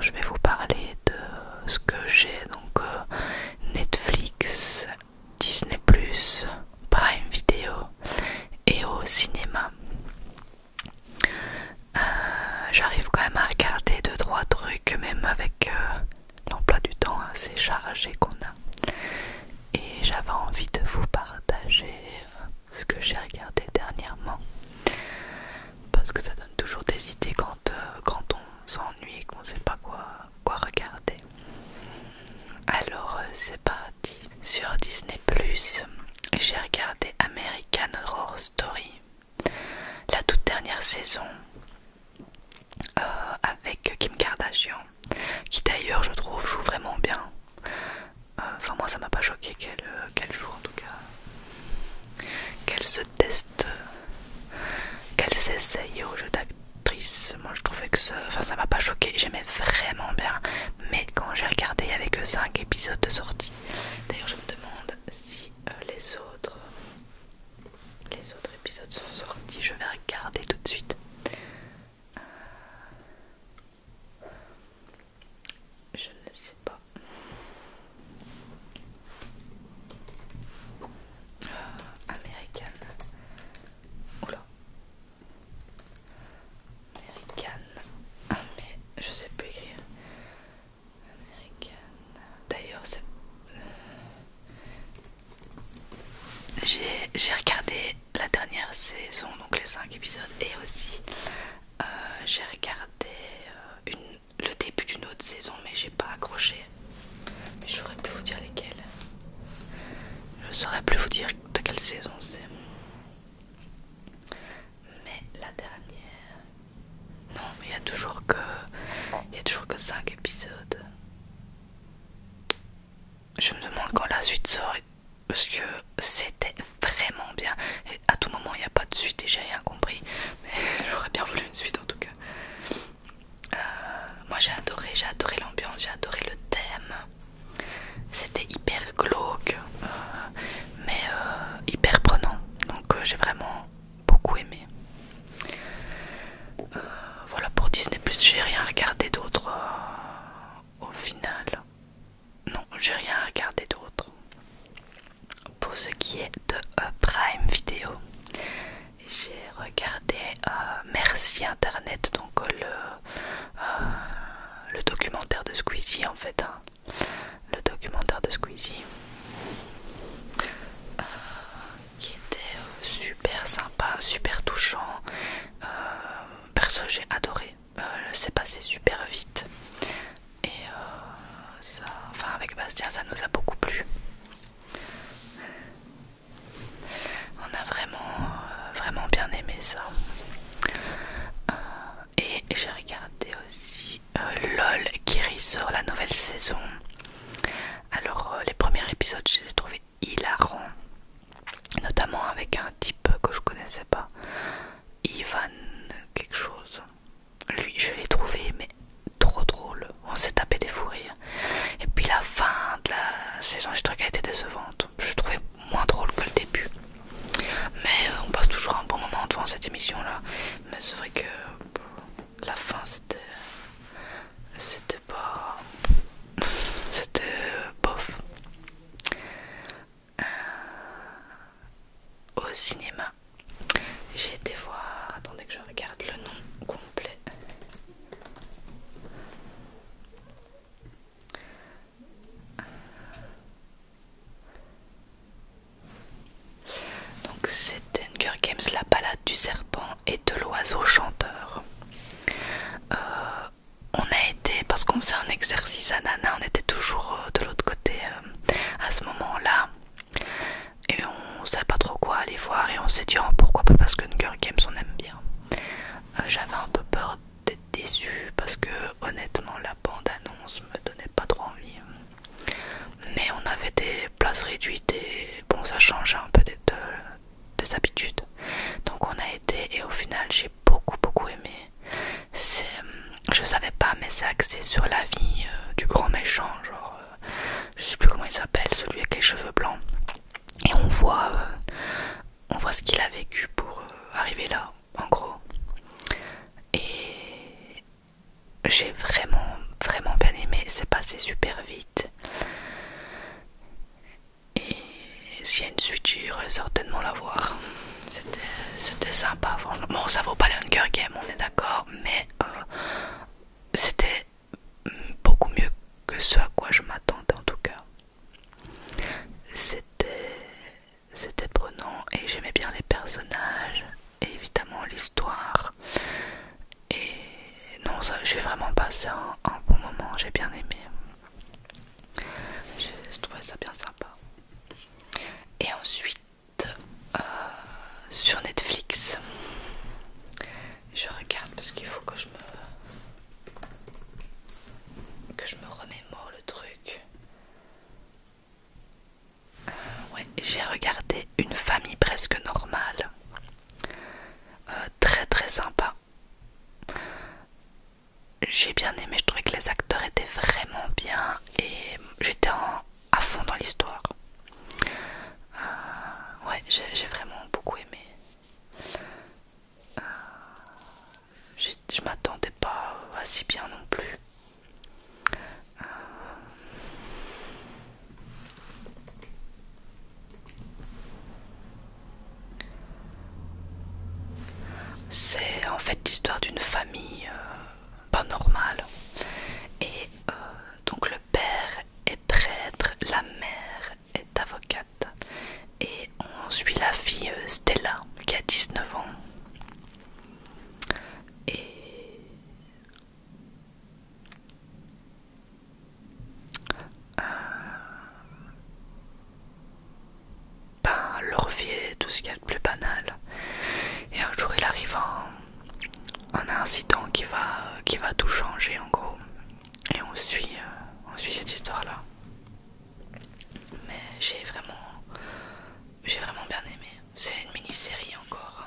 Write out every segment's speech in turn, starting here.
je vais vous parler de ce que j'ai, donc Netflix, Disney+, Prime Video et au cinéma. J'arrive quand même à regarder 2-3 trucs, même avec l'emploi du temps assez chargé qu'on a. Et j'avais envie de vous partager ce que j'ai regardé dernièrement. Parce que ça donne toujours des idées quand on s'ennuie et qu'on ne sait pas quoi regarder. Alors c'est parti. Sur Disney+, j'ai regardé American Horror Story, la toute dernière saison, avec Kim Kardashian, qui d'ailleurs je trouve joue vraiment bien. Enfin moi ça m'a pas choqué qu'elle joue, en tout cas qu'elle se teste, qu'elle s'essaye au jeu d'actrice. Moi je trouvais que ça m'a pas choqué, j'aimais vraiment bien, mais quand j'ai regardé il y avait que 5 épisodes de sortie. D'ailleurs je me demande si les autres épisodes sont sortis, je vais regarder tout de suite. Je ne sais pas. American. Oula. American. Ah mais je sais plus écrire. American. D'ailleurs c'est... J'ai regardé la dernière saison, donc les 5 épisodes, et aussi j'ai regardé le début d'une autre saison, mais j'ai pas accroché. Mais je saurais plus vous dire lesquelles. Je saurais plus vous dire de quelle saison c'est. Mais la dernière... Non, mais il y a toujours que 5 épisodes. Je me demande quand la suite sort, parce que c'était vraiment bien. Et à tout moment il n'y a pas de suite et j'ai rien compris. Mais j'aurais bien voulu une suite en tout cas. Moi j'ai adoré l'ambiance, j'ai adoré le thème. C'était hyper glauque, mais hyper prenant. Donc j'ai vraiment beaucoup aimé. Voilà pour Disney+, j'ai rien regardé d'autre au final. Non, j'ai rien regardé d'autre. Pour ce qui est de Prime Video, j'ai regardé Merci Internet, donc le documentaire de Squeezie en fait, hein. Le documentaire de Squeezie qui était super sympa, super touchant. Perso j'ai adoré, c'est passé super vite et ça, enfin avec Bastien ça nous a beaucoup plu. On a vraiment bien aimé ça. Et j'ai regardé aussi LOL qui ressort la nouvelle saison. Alors les premiers épisodes je les ai trouvés hilarants, notamment avec un type que je connaissais pas, Ivan quelque chose. Lui je l'ai trouvé mais trop drôle, on s'est tapé des fous rires. Et puis la fin de la saison j'ai trouvé qu'elle était décevante, je trouvais moins drôle que le début. Mais on passe toujours un bon moment devant cette émission là. Mais c'est vrai que la fin c'était pas... C'était bof. Au cinéma j'ai été voir... Attendez que je regarde le nom complet. Donc c'était Hunger Games, la balade du serpent et de l'oiseau chanteur. On a été, parce qu'on faisait un exercice à Nana, on était toujours de l'autre côté à ce moment là. Et on savait pas trop quoi aller voir et on s'est dit oh, pourquoi pas, parce que Hunger Games on aime bien. J'avais un peu peur d'être déçue parce que honnêtement la bande annonce me donnait pas trop envie. Mais on avait des places réduites et bon ça change un peu des habitudes. Donc on a été et au final j'ai beaucoup aimé. Je savais pas mais c'est axé sur la vie du grand méchant, genre je sais plus comment il s'appelle, celui avec les cheveux blancs. Et on voit ce qu'il a vécu pour arriver là, en gros. Et j'ai vraiment c'est passé super vite. Et s'il y a une suite, j'irai certainement la voir. C'était sympa, franchement. Bon, ça vaut pas les Hunger Games, on est d'accord, mais c'était beaucoup mieux que ce à quoi je m'attendais en tout cas. C'était prenant et j'aimais bien les personnages et évidemment l'histoire. Et non, ça, j'ai vraiment passé un bon moment, j'ai bien aimé. Je trouvais ça bien sympa. Et ensuite, sur Netflix, je regarde parce qu'il faut que je me remémore le truc. Ouais, j'ai regardé Une famille presque normale. Très très sympa. J'ai bien aimé, je trouvais que les acteurs étaient vraiment bien et j'étais à fond dans l'histoire. Ouais, j'ai vraiment beaucoup aimé. Je m'attendais pas à si bien non plus. C'est en fait l'histoire d'une famille pas normale. Et donc le père est prêtre, la mère est avocate. Et on suit la fille Stella qui a 19 ans. Et ben, leur vie est tout ce qu'il y a de plus banal. Et un jour il arrive un incident qui va tout changer en gros. Et on suit cette histoire là. Mais j'ai vraiment bien aimé. C'est une mini-série encore.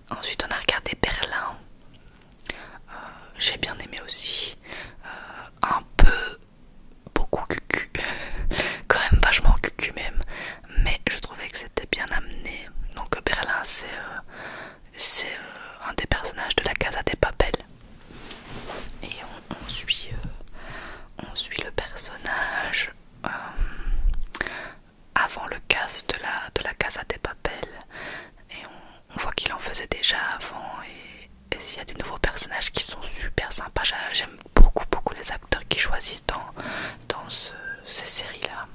Ensuite on a regardé Berlin. J'ai bien aimé aussi. Un peu, beaucoup cucu. Quand même vachement cucu même. Mais je trouvais que c'était bien amené. Donc Berlin c'est un des personnages de la Casa de Papel. Et on suit le personnage avant le casse de la Casa de Papel. Et on voit qu'il en faisait déjà avant. Et il y a des nouveaux personnages qui sont super sympas. J'aime beaucoup les acteurs qu'ils choisissent dans ces séries là.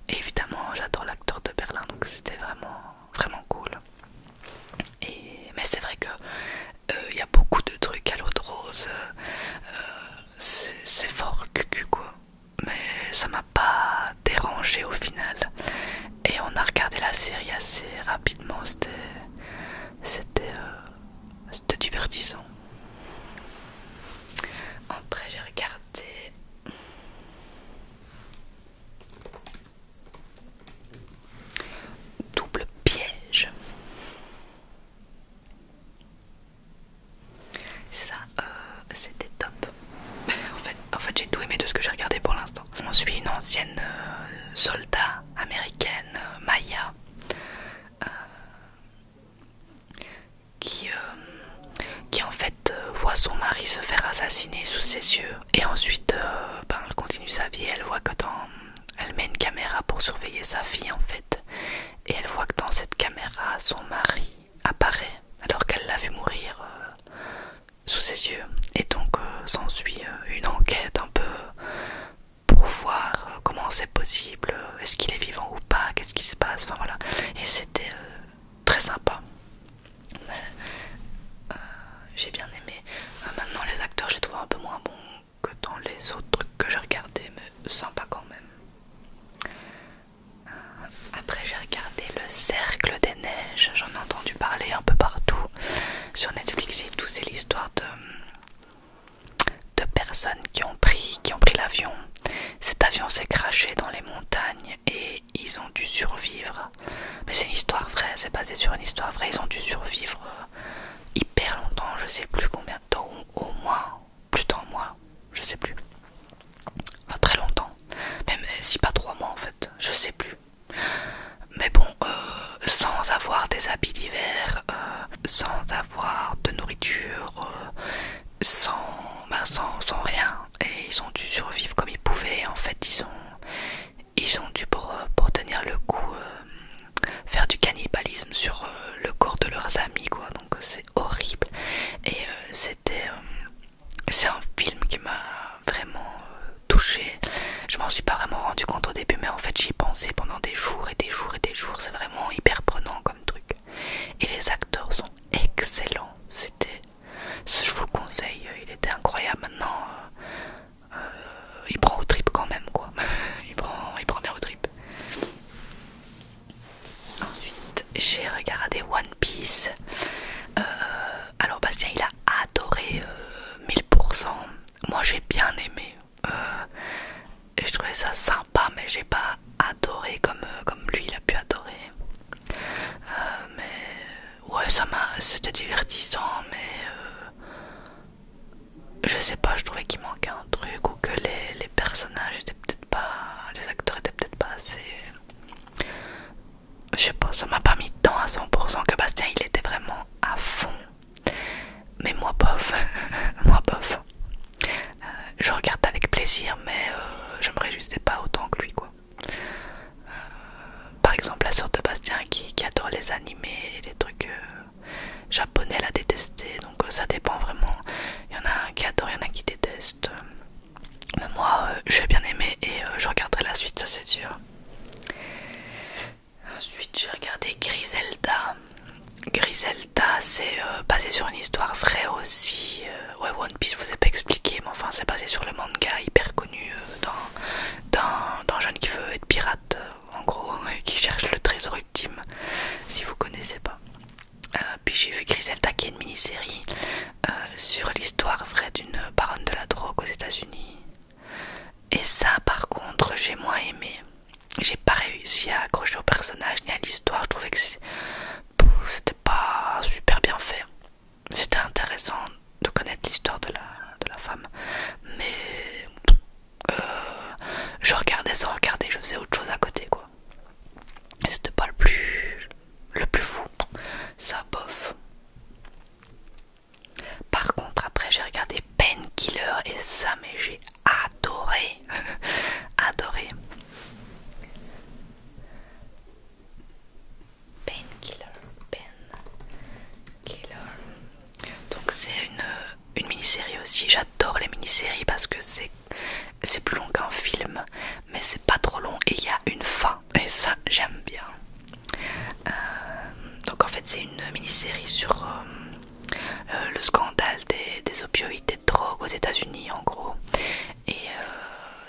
Et évidemment j'adore l'acteur de Berlin, donc c'était vraiment cool. Mais c'est vrai que il y a beaucoup de trucs à l'eau de rose. C'est fort cucu quoi. Mais ça m'a pas dérangé au final. Et on a regardé la série assez rapidement. C'était divertissant. Après j'ai regardé Double piège. Ça, c'était top. En fait j'ai tout aimé de ce que j'ai regardé pour l'instant. On suit une ancienne soldat américaine, Maya, qui en fait voit son mari se faire assassiner sous ses yeux. Et ensuite, elle continue sa vie. Elle voit que elle met une caméra pour surveiller sa fille en fait. Et elle voit que dans cette caméra, son mari apparaît alors qu'elle l'a vu mourir sous ses yeux. Et donc s'ensuit une enquête un peu pour voir comment c'est possible, est-ce qu'il est vivant ou pas, qu'est-ce qui se passe, enfin voilà. Et c'était très sympa. J'ai bien aimé. Maintenant les acteurs j'ai trouvé un peu moins bons que dans les autres trucs que j'ai regardé, mais sympa quand même. Après j'ai regardé Le Cercle des Neiges, j'en ai entendu parler un peu partout sur Netflix et tout. C'est l'histoire de personnes qui ont pris l'avion. Cet avion s'est crashé dans les montagnes et ils ont dû survivre. Mais c'est une histoire vraie, c'est basé sur une histoire vraie. Ils ont dû survivre hyper longtemps, je sais plus combien de temps, au moins plus d'un mois, je sais plus. Enfin, très longtemps, même si pas 3 mois en fait, je sais plus. Mais bon, sans avoir des habits d'hiver, sans avoir de nourriture, sans trouvé ça sympa, mais j'ai pas adoré comme lui il a pu adorer. Mais ouais, c'était divertissant, mais je sais pas, je trouvais qu'il manquait un truc ou que les personnages étaient peut-être pas, les acteurs étaient peut-être pas assez. Je sais pas, ça m'a pas mis dedans à 100% que Bastien il était vraiment à fond. Mais moi bof, moi bof. Je regarde avec plaisir, mais je me réjouissais pas autant que lui quoi. Par exemple la sœur de Bastien qui adore les animés, les trucs japonais, elle a détesté, donc ça dépend vraiment. Il y en a qui adorent, il y en a qui détestent. Mais moi j'ai bien aimé et je regarderai la suite, ça c'est sûr. Ensuite j'ai regardé Griselda. Griselda c'est basé sur une histoire vraie aussi. Ouais, One Piece je vous ai pas expliqué, mais enfin c'est basé sur le manga hyper connu d'un jeune qui veut être pirate en gros, qui cherche le trésor ultime si vous connaissez pas. Puis j'ai vu Griselda qui est une mini-série sur l'histoire vraie d'une baronne de la drogue aux États-Unis. Et ça par contre j'ai moins aimé. J'ai pas réussi à accrocher au personnage ni à l'histoire, je trouvais que c'était pas super bien fait. C'était intéressant de connaître l'histoire de la femme, mais je regardais sans regarder, je faisais autre chose à côté quoi. Et c'était pas le plus fou, ça bof. Par contre après j'ai regardé Painkiller et ça mais j'ai adoré, adoré. Painkiller. Donc c'est une mini-série aussi. J'adore les mini-séries parce que c'est plus long qu'un film, mais c'est pas trop long et il y a une fin. Et ça j'aime bien. Donc en fait c'est une mini-série sur le scandale des opioïdes, des drogues aux États-Unis en gros. Et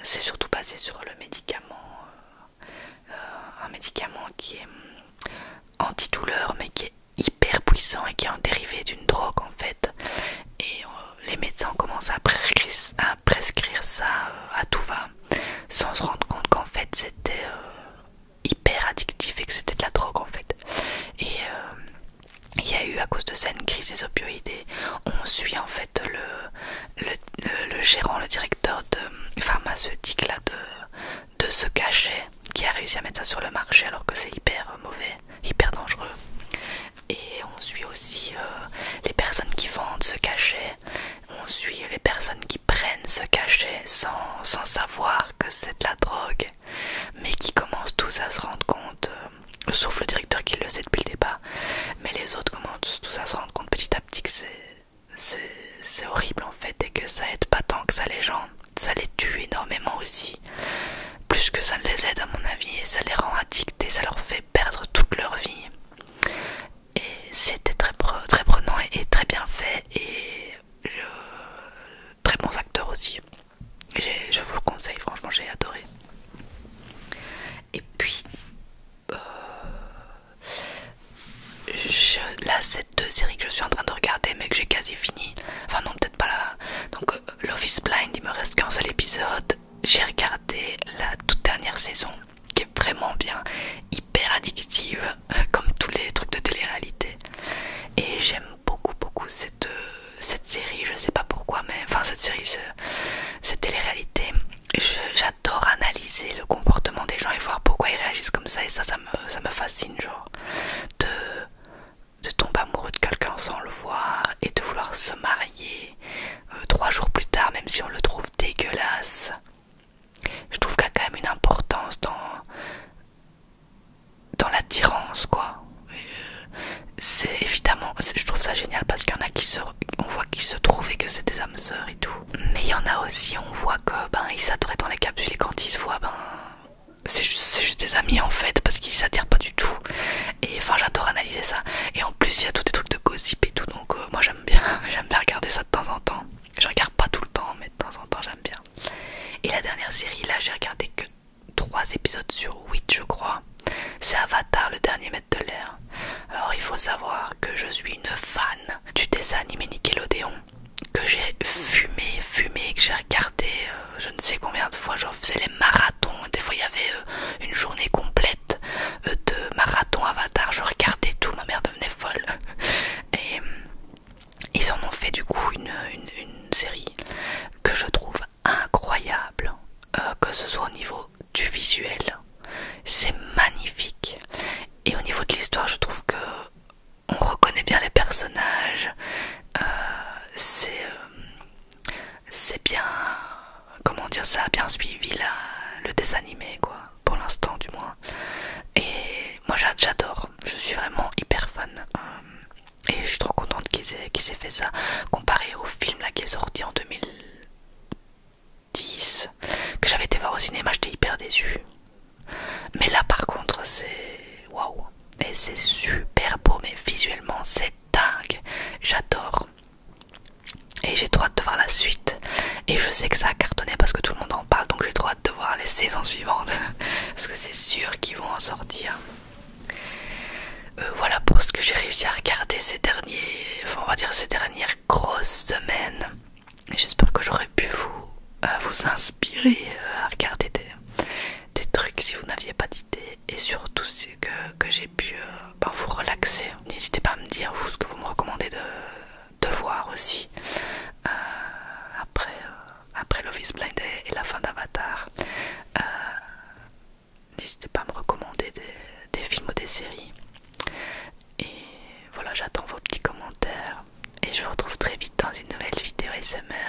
c'est surtout basé sur le médicament, un médicament qui est antidouleur mais qui est hyper puissant et qui est un dérivé d'une drogue en fait. Et les médecins ont commencé à prescrire ça à tout va, sans se rendre compte qu'en fait c'était hyper addictif et que c'était de la drogue en fait. Et il y a eu à cause de ça une crise des opioïdes et on suit en fait le gérant, le directeur de pharmaceutique là de ce cachet qui a réussi à mettre ça sur le marché alors que c'est hyper mauvais, hyper dangereux. Et on suit aussi les personnes qui vendent ce cachet, on suit les personnes qui prennent ce cachet sans savoir que c'est de la drogue, mais qui commencent tous à se rendre compte, sauf le directeur qui le sait depuis le départ, mais les autres commencent tous à se rendre compte petit à petit que c'est horrible en fait et que ça aide pas tant que ça les gens, ça les tue énormément aussi. Plus que ça ne les aide à mon avis, et ça les rend addicts et ça leur fait perdre toute leur vie. Et c'était très prenant et très bien fait et très bons acteurs aussi. Je vous le conseille, franchement j'ai adoré. Et puis là c'est deux séries que je suis en train de regarder mais que j'ai quasi fini. Enfin non peut-être pas là. Donc Love is Blind, il me reste qu'un seul épisode. J'ai regardé la toute dernière saison qui est vraiment bien, hyper addictive comme tous les trucs de télé-réalité. Et j'aime beaucoup cette série, je sais pas pourquoi, mais enfin cette série, cette télé-réalité. J'adore analyser le comportement des gens et voir pourquoi ils réagissent comme ça, et ça me fascine, genre de tomber amoureux de quelqu'un sans le voir et de vouloir se marier 3 jours plus tard même si on le trouve dégueulasse. Je trouve qu'il y a quand même une importance dans l'attirance quoi. C'est évidemment, je trouve ça génial parce qu'il y en a on voit qu'ils se trouvent et que c'est des âmes sœurs et tout, mais il y en a aussi on voit que ils s'adorent dans les capsules et quand ils se voient c'est juste des amis en fait parce qu'ils s'attirent pas du tout. Et enfin j'adore analyser ça et en plus il y a tous des trucs de gossip et tout, donc moi j'aime bien regarder ça de temps en temps. Je regarde pas tout le temps mais de temps en temps j'aime bien. Et la dernière série là j'ai regardé que 3 épisodes sur 8 je crois. C'est Avatar, le dernier maître de l'air. Alors il faut savoir que je suis une fan du dessin animé Nickelodeon que j'ai fumé, que j'ai regardé je ne sais combien de fois. Je faisais les marathons, des fois il y avait une journée complète de marathon Avatar, je regardais tout, ma mère devenait folle. Et ils en ont fait du coup une série que je trouve incroyable, que ce soit au niveau du visuel, c'est magnifique, et au niveau de l'histoire je trouve que on reconnaît bien les personnages, c'est bien, comment dire, ça a bien suivi le dessin animé quoi, pour l'instant du moins. Et moi j'adore, je suis vraiment hyper fan. Et je suis trop contente qu'ils aient fait ça, comparé au film là qui est sorti en 2010, que j'avais été voir au cinéma, j'étais hyper déçue. Mais là par contre c'est waouh, et c'est super beau, mais visuellement c'est dingue, j'adore. Et j'ai trop hâte de voir la suite. Et je sais que ça a cartonné parce que tout le monde en parle, donc j'ai trop hâte de voir les saisons suivantes parce que c'est sûr qu'ils vont en sortir. Voilà pour ce que j'ai réussi à regarder ces dernières grosses semaines. J'espère que j'aurais pu vous inspirer à regarder des trucs si vous n'aviez pas d'idée, et surtout que j'ai pu vous relaxer. N'hésitez pas à me dire vous ce que vous me recommandez de voir aussi après Love is Blind et la fin d'Avatar. N'hésitez pas à me recommander des films ou des séries. Et voilà, j'attends vos petits commentaires. Et je vous retrouve très vite dans une nouvelle vidéo SMR.